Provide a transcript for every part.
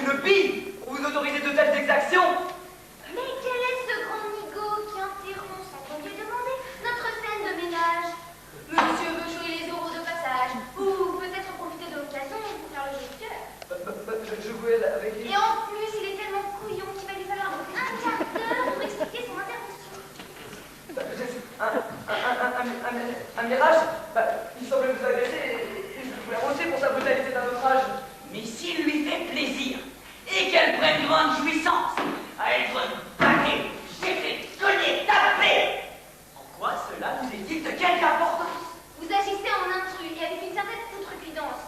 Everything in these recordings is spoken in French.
une bille pour vous autoriser de telles exactions. Mais quel est ce grand nigaud qui interrompt, ça qu'on lui demander, notre scène de ménage? Monsieur veut jouer les euros de passage, ou peut-être profiter de l'occasion pour faire le jeu de cœur. Je jouais avec lui. Et en plus, il est tellement couillon qu'il va lui falloir un quart d'heure pour expliquer son intervention. Un mirage, il semble vous agresser et je voulais arranger pour sa brutalité d'un naufrage. Mais s'il lui fait plaisir et qu'elle prenne grande jouissance à être battée, jetée, cognée, tapée, en quoi cela nous est-il de quelque importance? Vous agissez en intrus et avec une certaine outrecuidance.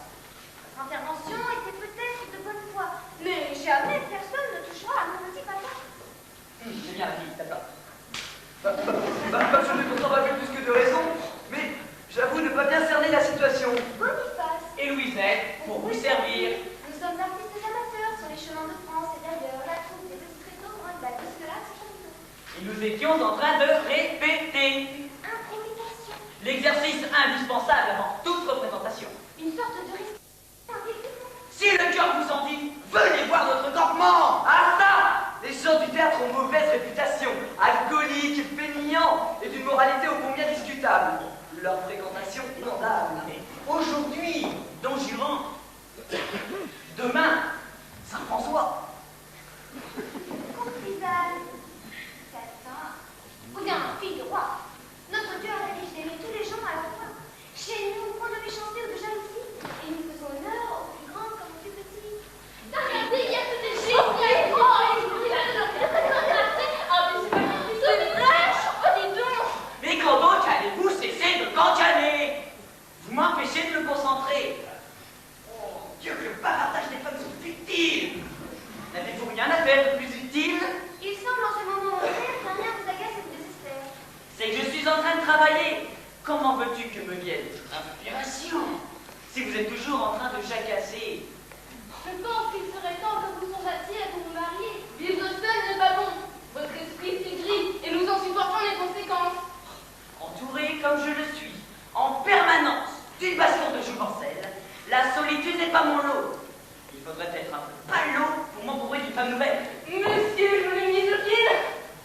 Votre intervention était peut-être de bonne foi, mais jamais personne ne touchera à mon petit papa. J'ai bien dit, d'accord. Je ne comprends pas plus que de raison, mais j'avoue ne pas bien cerner la situation. Boniface. Et Louisette, pour vous servir. Nous sommes artistes amateurs sur les chemins de France et d'ailleurs, la troupe des petits tréteaux pour un bateau de là, c'est chouette. Et nous étions en train de répéter Improvisation. l'exercice indispensable avant toute représentation. Une sorte de risque. Si le cœur vous en dit, venez voir notre campement. Ah ça! Les gens du théâtre ont mauvaise réputation, alcooliques, fainéants et d'une moralité ô combien discutable. Leur fréquentation inondable. Aujourd'hui, Don Juan. Demain, Saint-François. Courtisane. Catin. Ou bien, fille de roi. Notre Dieu a l'habitude d'aimer tous les gens à la fois. Chez nous, point de méchanceté ou de jalousie. Et nous faisons honneur aux plus grands comme aux plus petits. Regardez, il y a tout des génies. Mais quand donc allez-vous cesser de cancaner? Vous m'empêchez de me concentrer. Oh Dieu, que le bavardage des femmes sont futiles. N'avez-vous rien à faire de plus utile? Il semble en ce moment au clair qu'un rien vous agace et vous désespère. C'est que je suis en train de travailler. Comment veux-tu que me vienne cette inspiration si vous êtes toujours en train de jacasser? Je pense qu'il serait temps que vous songiez à vous marier. Vivre seul n'est pas bon. Votre esprit est gris et nous en supportons les conséquences. Entouré comme je le suis, en permanence d'une baston de jouvencelle, la solitude n'est pas mon lot. Il faudrait être un peu palot pour m'entourer d'une femme nouvelle. Monsieur, je le misogyne.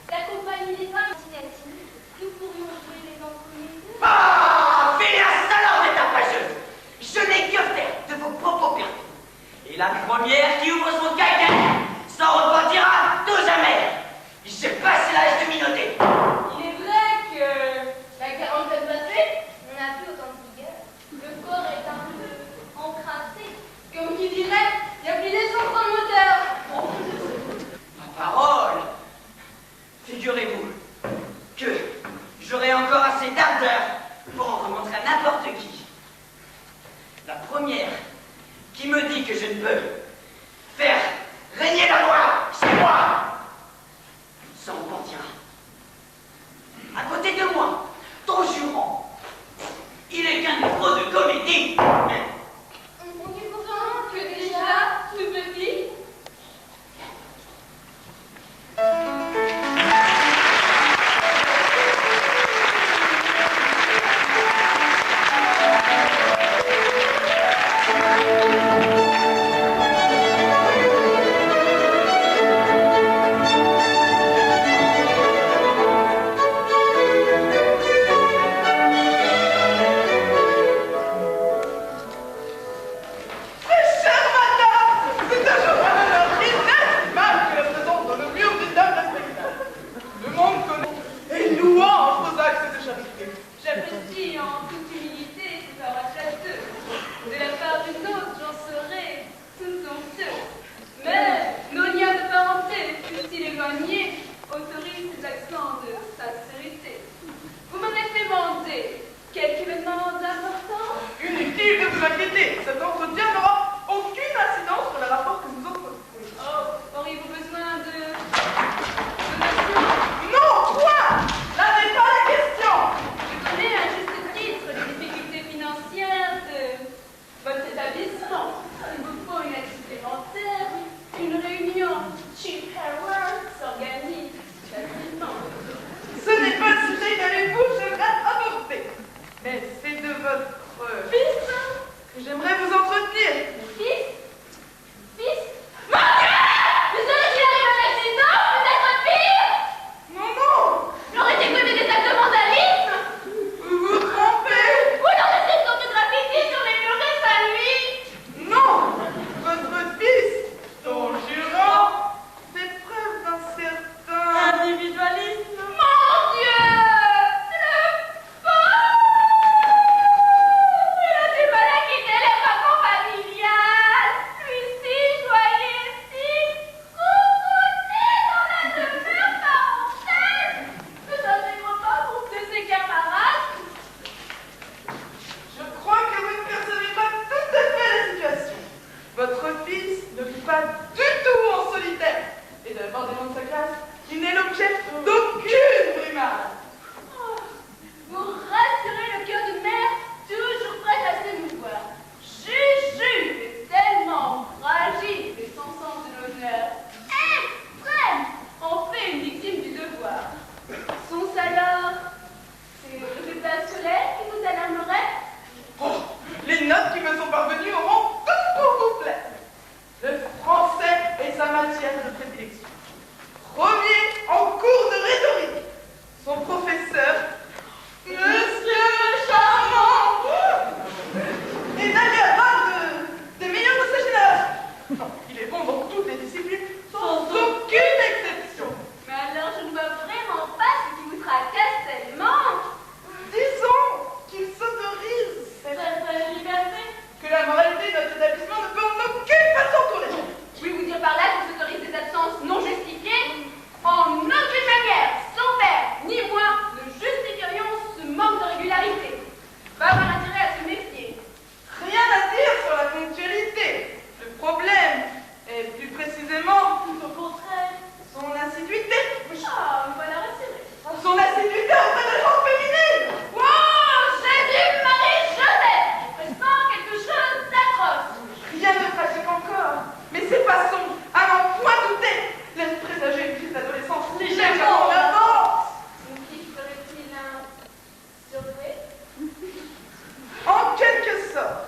La compagnie des femmes est-il, nous pourrions jouer les entreprises. Ah, Phileas, alors des tapageuse. Je n'ai que faire de vos propos perdus. Et la première qui ouvre son caca s'en repentira tout jamais. J'ai passé l'âge de minoter. Il est vrai que la quarantaine passée, on n'a plus autant de vigueur. Le corps est un peu encrassé. Comme qui dirait, il n'y a plus d'essence dans le moteur. Oh, ma parole. Figurez-vous que j'aurai encore assez d'ardeur pour en remontrer à n'importe qui. La première qui me dit que je ne peux faire régner la loi, c'est moi. Ça en partira. À côté de moi, ton jurant, il est qu'un héros de comédie. On dit pourtant que déjà, tout petit. pas du tout en solitaire. Et d'abord des noms de sa classe, il n'est l'objet d'aucune brimade. Vous rassurez le cœur d'une mère toujours prête à s'émouvoir. Juju est tellement fragile et sans sens de l'honneur. Extrême! En fait une victime du devoir. Sont-ce alors ces résultats scolaires qui vous alarmeraient? Oh, les notes qui me sont parvenues auront tout pour vous plaire. Le français est sa matière de prédilection. Premier en cours de rhétorique. Son professeur, Monsieur Charmant, est d'ailleurs un des meilleurs de sa génération. Il est bon dans toutes les disciplines, sans aucune exception. Mais alors je ne vois vraiment pas ce qui vous tracasse tellement. Disons qu'il s'autorise Cette liberté. que la moralité de notre établissement ne peut en aucune façon corriger. Voulez-vous dire par là qu'on s'autorise des absences non justifiées? En aucune manière, son père ni moi ne justifierions ce manque de régularité. Va avoir intérêt à se méfier. Rien à dire sur la ponctualité. Le problème est plus précisément Tout au contraire. son assiduité. Ah, me voilà rassurée. Son assiduité auprès de gens féminines. Oh, Jésus, Marie, Joseph! Je pressens quelque chose d'atroce. Rien de tragique encore. Mais ses façons, à n'en point douter, laissent présager une crise d'adolescence légèrement en avance. Qui ferait-il un survey? En quelque sorte.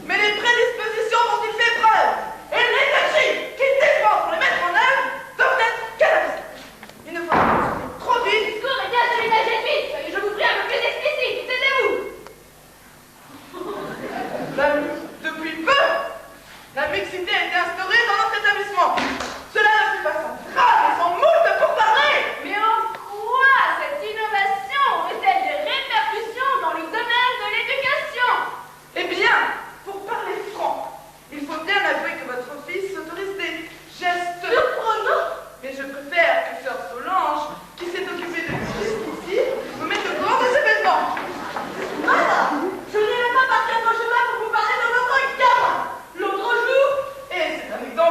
Mais les prédispositions dont il fait preuve et l'énergie qu'il dépense pour les mettre en œuvre doivent être canalisées. Il ne faut pas trop Le vite. discours est bien celui d'un jésuite. Je vous prie un peu plus explicite. Taisez-vous. Depuis peu, la mixité a été instaurée dans notre établissement. Cela ne fut pas sans drame et sans moult pour parler. Mais en quoi cette innovation aurait-elle des répercussions dans le domaine de l'éducation? Eh bien, pour parler franc, il faut bien avouer que votre fils s'autorise des gestes Surprenant. Mais je préfère que Sœur Solange, qui s'est occupée de lui jusqu'ici, me mette au courant des événements. Madame, je n'irai pas partir de chemin pour vous parler de notre gamin. L'autre jour, et c'est un exemple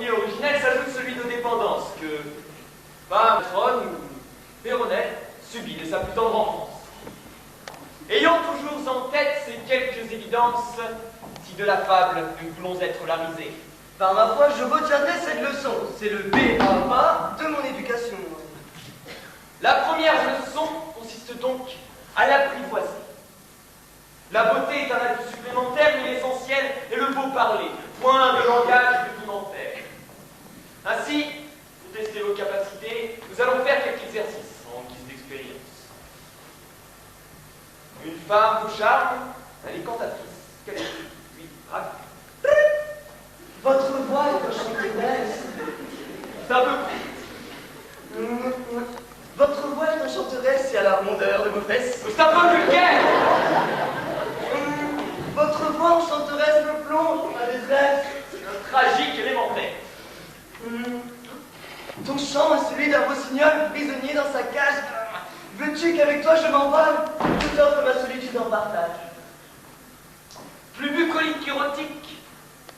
premier originel s'ajoute celui de dépendance que Patronne ou Péronnet subit dès sa plus tendre enfance. Ayant toujours en tête ces quelques évidences, si de la fable nous voulons être la risée. Par ma foi, je retiendrai cette leçon. C'est le B.A.B.A. de mon éducation. La première leçon consiste donc à l'apprivoiser. La beauté est un atout supplémentaire, mais l'essentiel est le beau parler, point de langage rudimentaire. Ainsi, pour tester vos capacités, nous allons faire quelques exercices en guise d'expérience. Une femme vous charme, elle est cantatrice. Quelle est oui, brave. Votre voix est enchanteresse. C'est un peu Votre voix est enchanteresse et à la rondeur de vos fesses. c'est un peu vulgaire. Votre voix enchanteresse me plonge dans la détresse. C'est un tragique élémentaire. Ton chant est celui d'un rossignol prisonnier dans sa cage. Veux-tu qu'avec toi je m'envole? Je t'offre ma solitude en partage. Plus bucolique qu'érotique,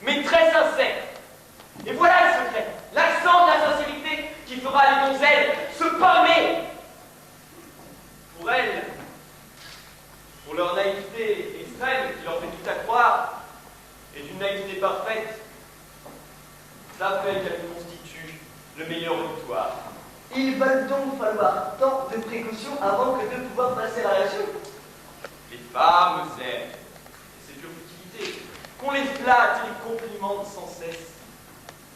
mais très sincère. Et voilà le secret, l'accent de la sincérité qui fera les donzelles se pâmer. Pour elles, pour leur naïveté extrême qui leur fait tout à croire, et d'une naïveté parfaite, ça fait qu'elles constituent le meilleur auditoire. Il va donc falloir tant de précautions avant que de pouvoir passer à la réaction. Les femmes aiment, et c'est pure futilité, qu'on les flatte et les complimente sans cesse.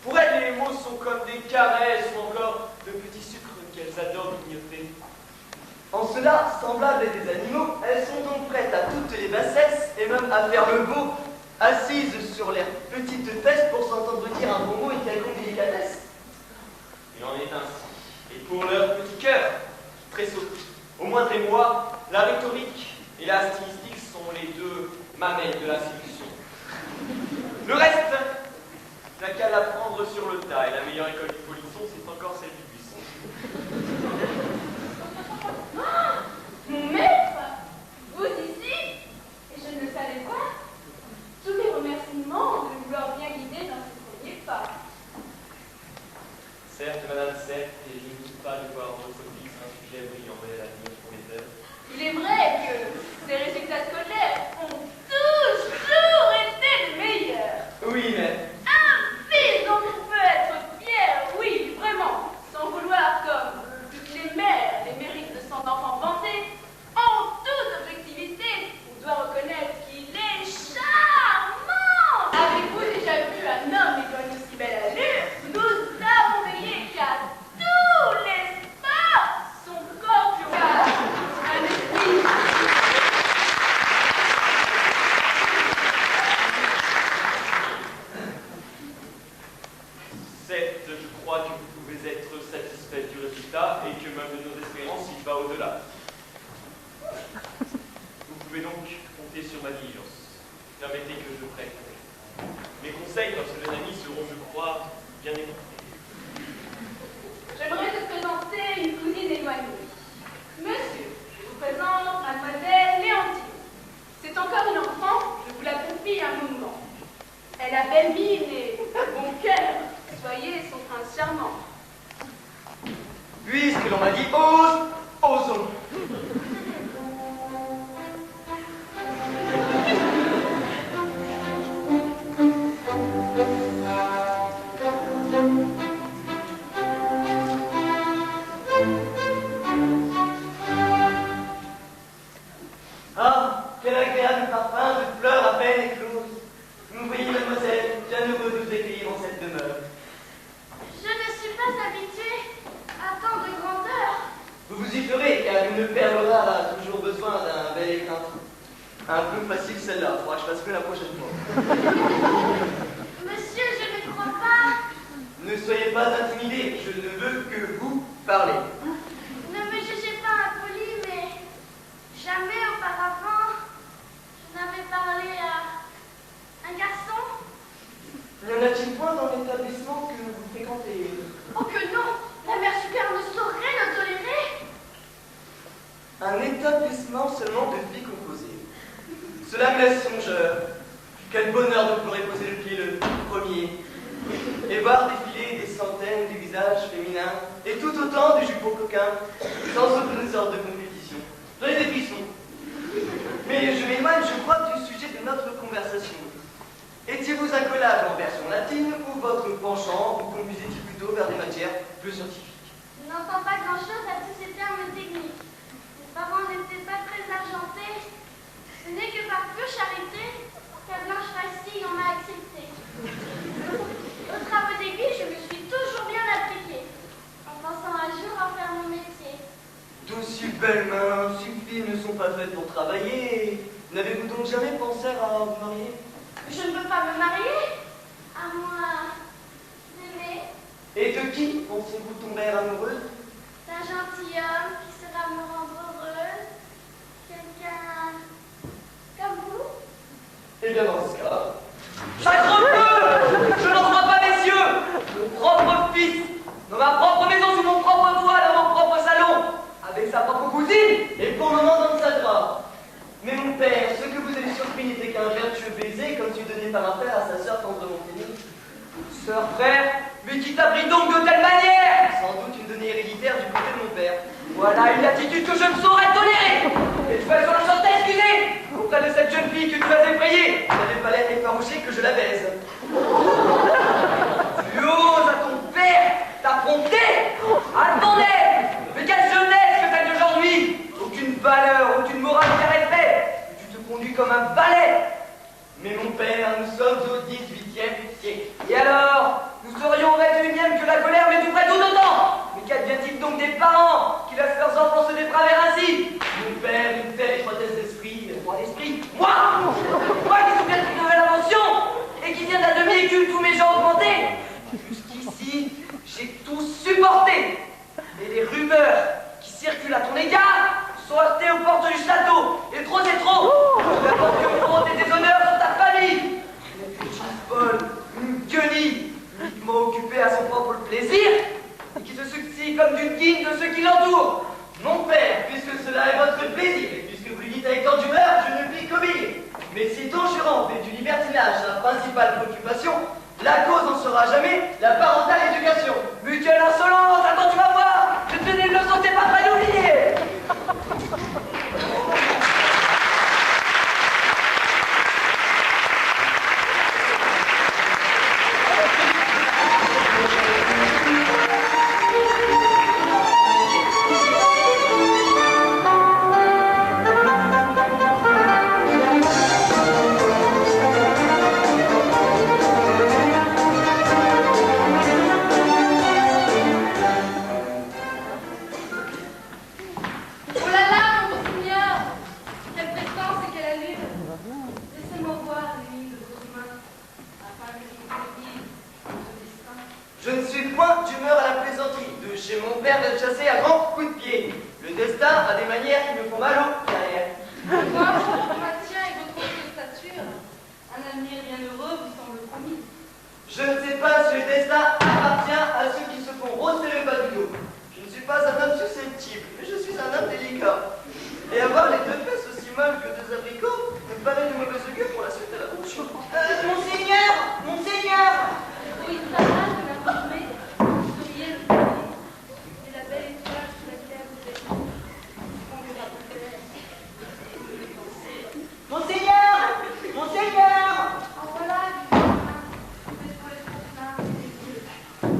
Pour elles, les mots sont comme des caresses ou encore de petits sucres qu'elles adorent grignoter. En cela, semblables à des animaux, elles sont donc prêtes à toutes les bassesses et même à faire le beau, assises sur leurs petites fesses pour s'entendre dire un bon mot et quelconque délicatesse. Il en est ainsi. Et pour leur petit cœur, très sauté, au moindre émoi, la rhétorique et la stylistique sont les deux mamelles de la séduction. Le reste, n'a qu'à l'apprendre sur le tas, et la meilleure école du polisson, c'est encore celle du buisson. Mon maître, vous ici, et je ne le savais pas. Tous mes remerciements de vouloir bien guider dans ce premier pas. Certes, madame, certes, et je ne doute pas de voir votre fils un sujet brillant et l'avenir prometteur. Il est vrai que ces résultats scolaires ont toujours été les meilleurs. Oui, mais Un fils dont on peut être fier, oui, vraiment, sans vouloir, comme toutes les mères, les mérites de son enfant vanté, en toute objectivité, on doit reconnaître qu'il est charmant. Avez-vous déjà vu un homme ayant une aussi belle allure? Nous avons veillé qu'à tous les sports, son corps pur, un esprit. Certes, je crois que vous pouvez être satisfait du résultat et que même de nos espérances, il va au-delà. Vous pouvez donc compter sur ma diligence. Permettez que je prête. Mes conseils, parce que les amis seront, je crois, bien écoutés. J'aimerais te présenter une cousine éloignée. Monsieur, je vous présente mademoiselle Léontine. C'est encore une enfant, je vous la confie un moment. Elle a belle mine et bon cœur. Soyez son prince charmant. puisque l'on m'a dit ose, osons. Ah, quel agréable parfum de fleurs à peine écloses. Vous voyez, mademoiselle, bien heureux de vous accueillir en cette demeure. Je ne suis pas habituée à tant de grandeur. Vous vous y ferez, car une perle rare a toujours besoin d'un bel écrin. Un peu facile celle-là, faudra que je fasse mieux la prochaine fois. Monsieur, je ne crois pas. Ne soyez pas intimidés, je ne veux que vous parler. Ne me jugez pas impoli, mais jamais auparavant je n'avais parlé à un garçon. N'y en a-t-il point dans l'établissement que vous fréquentez? Oh que non, la mère supérieure ne saurait le tolérer. Un établissement seulement de filles composées. Cela me laisse songeur. Quel bonheur de pouvoir y poser le pied le premier et voir des filles tout autant du jupon coquin, sans aucune sorte de compétition. J'en ai des frissons. Mais je m'éloigne, je crois, du sujet de notre conversation. Étiez-vous un collage en version latine ou votre penchant vous conduisait-il plutôt vers des matières plus scientifiques? Je n'entends pas grand-chose à tous ces termes techniques. Mes parents n'étaient pas très argentés. Ce n'est que par pure charité qu'à Blanche Fastille on m'a accepté. Aux travaux d'aiguille, je me suis toujours bien appliquée, en pensant un jour en faire mon métier. D'aussi belles mains, si fines ne sont pas faites pour travailler. N'avez-vous donc jamais pensé à vous marier? Je ne peux pas me marier, à moins d'aimer. Et de qui pensez-vous tomber amoureuse? D'un gentilhomme qui saura me rendre heureuse. Quelqu'un comme vous. Eh bien, dans ce cas... Sacre-bleu! Je n'en crois pas, messieurs! Mon propre fils, dans ma propre maison, sous mon propre toit, dans mon propre salon, avec sa propre cousine! Et pour le moment, dans sa drap. Mais mon père, ce que vous avez surpris n'était qu'un vertueux baiser, comme tu donnais par un frère à sa sœur tendrement aimée. Sœur, frère, mais qui t'a pris donc de telle manière? Sans doute une donnée héréditaire du côté de mon père. Voilà une attitude que je ne saurais tolérer! Et tu vas sur la sorte excusée auprès de cette jeune fille que tu as effrayée! J'avais pas l'air effarouché que je la baise. Tu oses à ton père t'affronter? Attendez! Mais quelle jeunesse que celle d'aujourd'hui! Aucune valeur, aucune morale ni respect! Tu te conduis comme un valet! Mais mon père, nous sommes au XVIIIe siècle. Et alors? Nous serions au XXIe que la colère, mais tu ferais tout autant! Mais qu'advient-il donc des parents qui laissent leurs enfants se dépraver ainsi? Mon père, une telle étroitesse d'esprit. Moi, l'esprit? Moi qui suis bien d'une nouvelle invention et qui vient d'un demi-écule tous mes gens augmentés! Jusqu'ici, j'ai tout supporté. Et les rumeurs qui circulent à ton égard sont heurtées aux portes du château. Et trop c'est trop! N'importe que honte et déshonneur sur ta famille! Une petite folle, une guenille, uniquement occupée à son propre plaisir, et qui se succède comme d'une guine de ceux qui l'entourent. Mon père, puisque cela est votre plaisir, et puisque vous lui dites avec tant d'humeur, je ne puis qu'obéir. Mais si ton jurant fait du libertinage sa principale préoccupation, la cause en sera jamais la parentale éducation. Mais quelle insolence! Attends, tu vas voir! Je te donne une leçon, t'es pas prêt d'oublier! Je ne suis point d'humeur à la plaisanterie. De chez mon père de chasser à grands coups de pied. Le destin a des manières qui me font mal au derrière. Moi, je maintiens et votre haute stature. Un avenir bien heureux vous semble promis. Je ne sais pas si le destin appartient à ceux qui se font rosser le bas du dos. Je ne suis pas un homme susceptible, mais je suis un homme délicat. Et avoir les deux fesses aussi molles que deux abricots me paraît de mauvaise augure pour la suite de la bouche. Monseigneur! Monseigneur! Oui, ça va, de la formée. Souriez, le soleil. Et la belle étoile sous laquelle vous êtes. Monseigneur! Monseigneur! En voilà, c'est pour les prochains,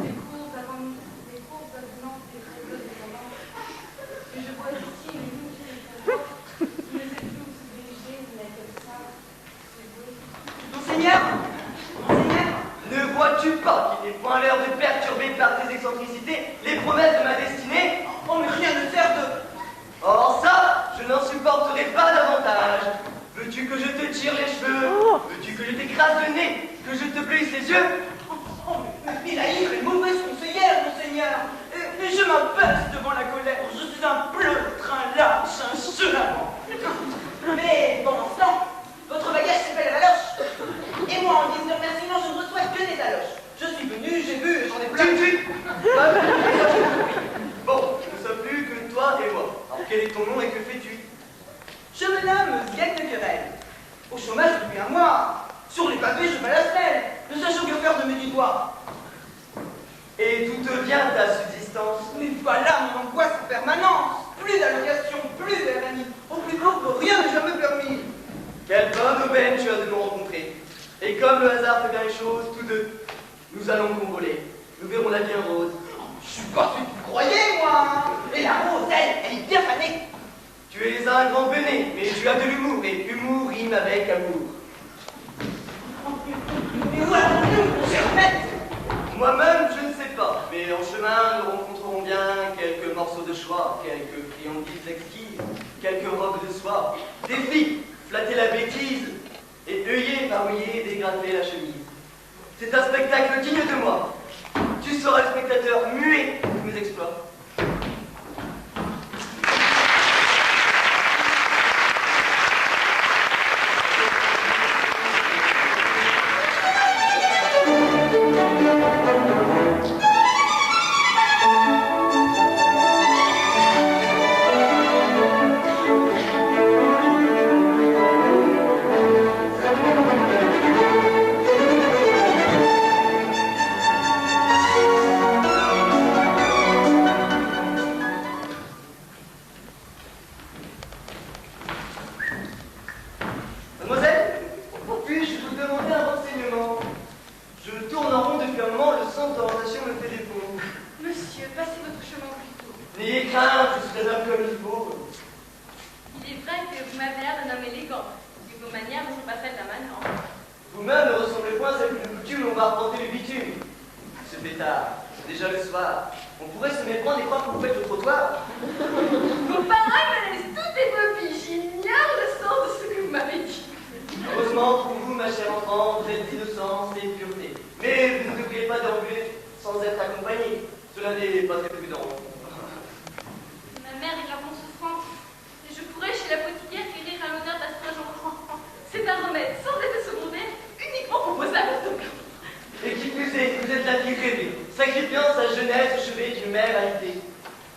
des cours avant, des cours avenantes, des réseaux des amants. Et je vois ici une ligne qui est pour vous. Vous ne savez plus où se diriger, vous n'êtes comme ça. C'est beau. Monseigneur! Monseigneur! Ne vois-tu pas qu'il n'est point l'heure de perturber par tes excentricités les promesses de ma destinée? Oh, mais rien ne sert de... Or ça, je n'en supporterai pas davantage. Veux-tu que je te tire les cheveux? Veux-tu que je t'écrase le nez? Que je te pleuisse les yeux? Oh, mais la ivre est mauvaise conseillère, Monseigneur! Et je m'abaisse devant la colère. Je suis un pleutre, un lâche, un chenapan. Mais, pendant ce temps, votre bagage s'appelle la valoche. Et moi, en guise de remerciement, je ne reçois que des taloches. Je suis venu, j'ai vu, j'en ai plein. Bon, nous ne sommes plus que toi et moi. Alors quel est ton nom et que fais-tu? Je me nomme Ziette de Querelle. Au chômage depuis un mois. Sur les pavés, je bats la selle. Le sage au gueufeur de mes doigts. Et d'où te vient ta subsistance? existence. Mais voilà mon angoisse en permanence. Plus d'allocations, plus d'RMI. Au plus pauvre, rien n'est jamais permis. Quelle bonne aubaine tu as de nous rencontrer. Et comme le hasard fait bien les choses, tous deux, nous allons convoler. Nous verrons la vie en rose. Je suis pas celui que tu croyais, moi. Et la rose, elle est bien fanée. Tu es un grand benet, mais tu as de l'humour, et humour rime avec amour. Mais où allons-nous, cher maître? Moi-même, je ne sais pas, mais en chemin, nous rencontrerons bien quelques morceaux de choix, quelques friandises exquises, quelques robes de soie, des filles, flatter la bêtise, et œiller, barouiller, dégrader la chemise. C'est un spectacle digne de moi. Tu seras le spectateur muet de mes exploits. Mademoiselle, puis-je vous demander un renseignement? Je tourne en rond depuis un moment, le centre d'orientation me fait défaut. Monsieur, passez votre chemin plus tôt. N'ayez crainte, je suis un homme comme il faut. Il est vrai que vous m'avez l'air d'un homme élégant, et vos manières ne sont pas celles d'un manant. Vous-même ne ressemblez point à celle que de coutume on va arpenter le bitume. Ce pétard, c'est déjà le soir. On pourrait se méprendre et croire que vous faites le trottoir. Vos paroles me laissent tout ébaubie. J'ignore le sens de ce que vous m'avez dit. Heureusement pour vous, ma chère enfant, vous êtes d'innocence et de pureté. Mais vous ne devriez pas déambuler sans être accompagné. Cela n'est pas très prudent. Ma mère est grave en souffrance, et je pourrais chez l'apothicaire guérir à l'odeur d'astringent. C'est un remède sans effet secondaire, uniquement proposable aux docteurs. Et qui plus est, vous êtes la fille rêvée, sacrifiant sa jeunesse au chevet d'une mère alitée.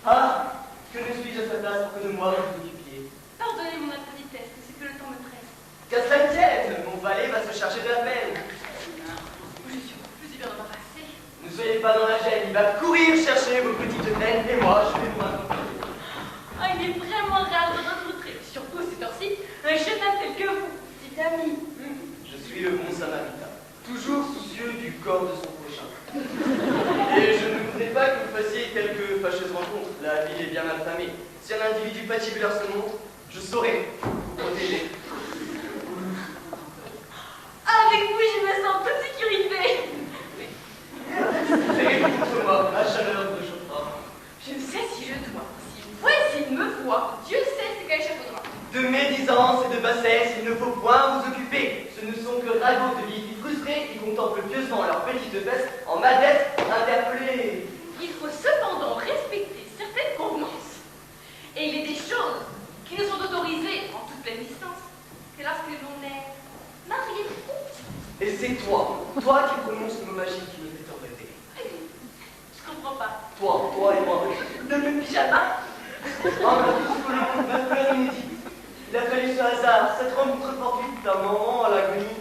Ah, que ne suis-je à sa place pour que de moi vous vous occupiez? Pardonnez mon impolitesse, mais c'est que le temps me presse. Qu'à cela ne tienne, mon valet va se charger de la peine. Je suis plus bien embarrassée. Ne soyez pas dans la gêne, il va courir chercher vos petites peines et moi je vais vous accompagner. Ah, il est vraiment rare de rencontrer, surtout ces temps-ci, un jeune homme tel que vous, petit ami. Je suis le bon samaritain, toujours soucieux du corps de son prochain. Et je ne voudrais pas que vous fassiez quelques fâcheuses rencontres. La ville est bien mal famée. Si un individu patibulaire se montre, je saurai vous protéger. Avec vous, je me sens en toute sécurité. C'est contre moi, la chaleur de chauffard. Je ne sais si je dois, s'il voit et s'il me voit, Dieu sait ce qu'échafaudera. De médisance et de bassesse, il ne faut point vous occuper. Ce ne sont que ragots de vieilles filles frustrées qui contemplent pieusement leurs petites fesses en madette interpellées. Il faut cependant respecter certaines convenances. Et il est des choses qui ne sont autorisées en toute pleine distance que lorsque l'on est marié. Et c'est toi qui prononces le mot magique qui me fait en rêver. Je comprends pas. Toi et moi. Dans le pyjama? En ma peur inédite. Il a fallu ce hasard, cette rencontre fortuite d'un moment à l'agonie,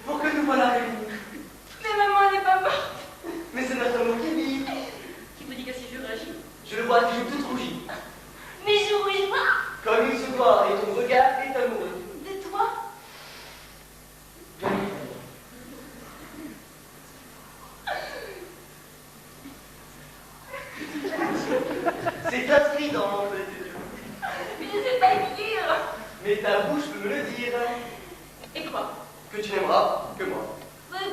pour que nous voilà réunis. Mais maman n'est pas morte. Mais c'est notre amour qui vit. Qui vous dit que si je réagis? Je le vois toujours toute rougie. Mais je rouille pas. Comme il se doit, et ton regard est amoureux. De toi? Bien évidemment. C'est inscrit dans l'enveloppe de Dieu. Mais je sais pas écrire. Mais ta bouche peut me le dire. Et quoi? Que tu n'aimeras que moi.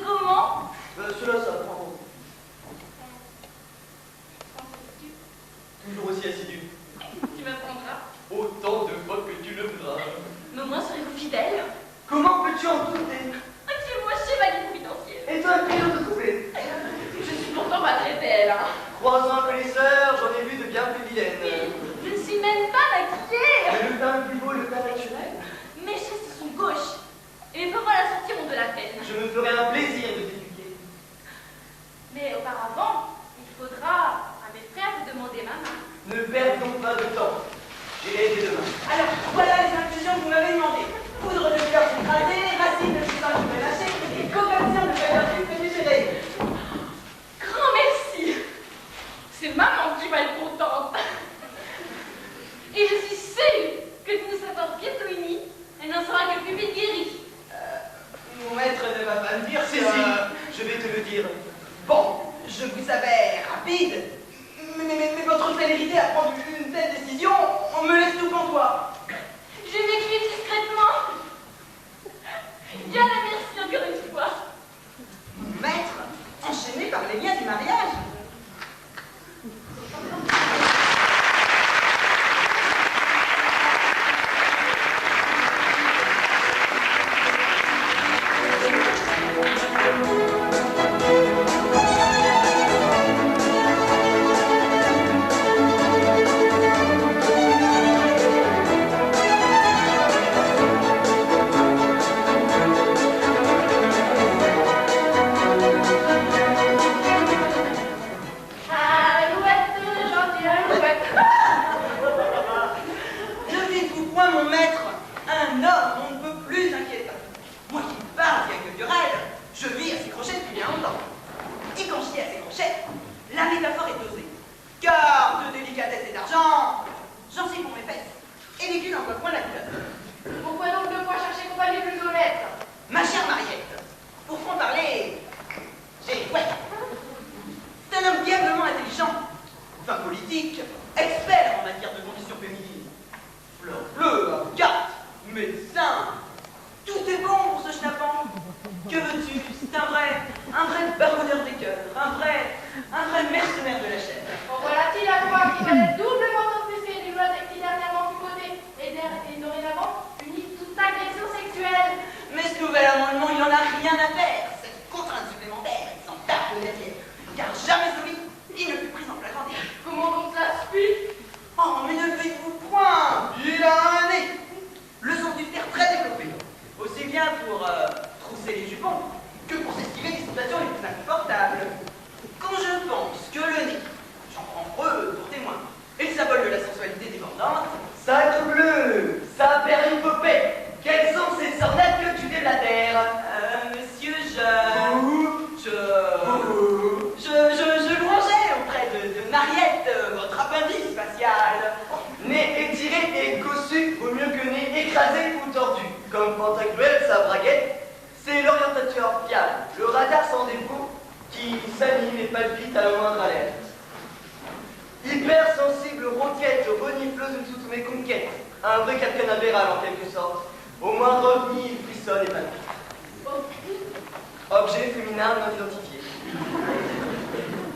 Comment? Cela s'apprend. Toujours aussi assidu. Tu m'apprendras. Autant de fois que tu le voudras. Mais au moins serez-vous fidèle? Comment peux-tu en douter? Actuellement chevalier confidentiel. Et toi, un plaisir de trouver. Je suis pourtant pas très belle, hein. Croisant un peu les sœurs, j'en ai vu de bien plus vilaines. Je ne suis même pas maquillée. Mais le teint plus beau, le teint naturel. Mes gestes sont gauches. Et mes paroles à sortir ont de la peine. Je me ferai un plaisir de t'éduquer. Mais auparavant, il faudra à mes frères vous demander ma main. Ne perds donc pas de temps. J'irai dès demain. Alors, voilà les infusions que vous m'avez demandées. Poudre de fleurs sucradées, racines de cheval lâché et cocassien de feuilles fédérées. Grand merci. C'est maman qui m'a je vais te le dire. Bon, je vous savais rapide, mais votre célérité à prendre une telle décision, on me laisse tout pantois. Je m'écris discrètement. Bien la merci encore une fois. Maître, enchaîné par les liens du mariage. Ne dites-vous point, mon maître, un homme on ne peut plus inquiétant. Moi qui parle bien que Durel, je vis à ses crochets depuis bien longtemps. Et quand je dis à ses crochets, la métaphore est osée. Car de délicatesse et d'argent, j'en suis pour mes fesses. Et l'écu n'en voit point la couleur. Pourquoi donc de quoi chercher compagnie plus honnête? Ma chère Mariette, pour fond parler, ouais. C'est un homme diablement intelligent, enfin politique, expert en matière de conditions féminines. Fleur bleue, avocate, médecin, tout est bon pour ce schnappant. Que veux-tu? C'est un vrai baroudeur des cœurs, un vrai mercenaire de la chair. En voilà-t-il à toi qui fallait doublement t'offusquer du mode qui dernièrement fut voté et dorénavant punit toute agression sexuelle. Mais ce nouvel amendement, il n'en a rien à faire. Cette contrainte supplémentaire, il s'en tape de derrière. Car jamais celui, il ne fut pris en flagrant délit. Comment donc cela se fit? Oh, mais ne faites-vous point! Il a un nez! Le sens du terre très développé. Aussi bien pour trousser les jupons que pour s'esquiver des situations les plus inconfortables. Quand je pense que le nez, j'en prends Freud pour témoin, est le symbole de la sensualité débordante, Sac bleu, sa péripopée, quelles sont ces sornettes que tu déblatères? monsieur, je louangeais auprès de Mariette votre appendice facial. Nez étiré et cossu vaut mieux que nez écrasé ou tordu. Comme Pantagruel, sa braguette, c'est l'orientateur fiable, le radar sans défaut qui s'anime et palpite à la moindre alerte. Hypersensible, roquette, renifleuse de toutes mes conquêtes, un vrai canavéral en quelque sorte. Au moindre ovni, il frissonne et palpite. Objet féminin non identifié.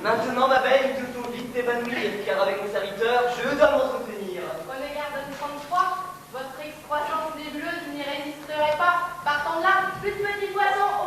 Maintenant, ma belle, il te faut vite t'évanouir, car avec mes serviteurs, je dois m'entretenir. Prenez garde de 33, votre excroissance nébuleuse n'y résisterait pas. Partant de là, plus de petits poissons,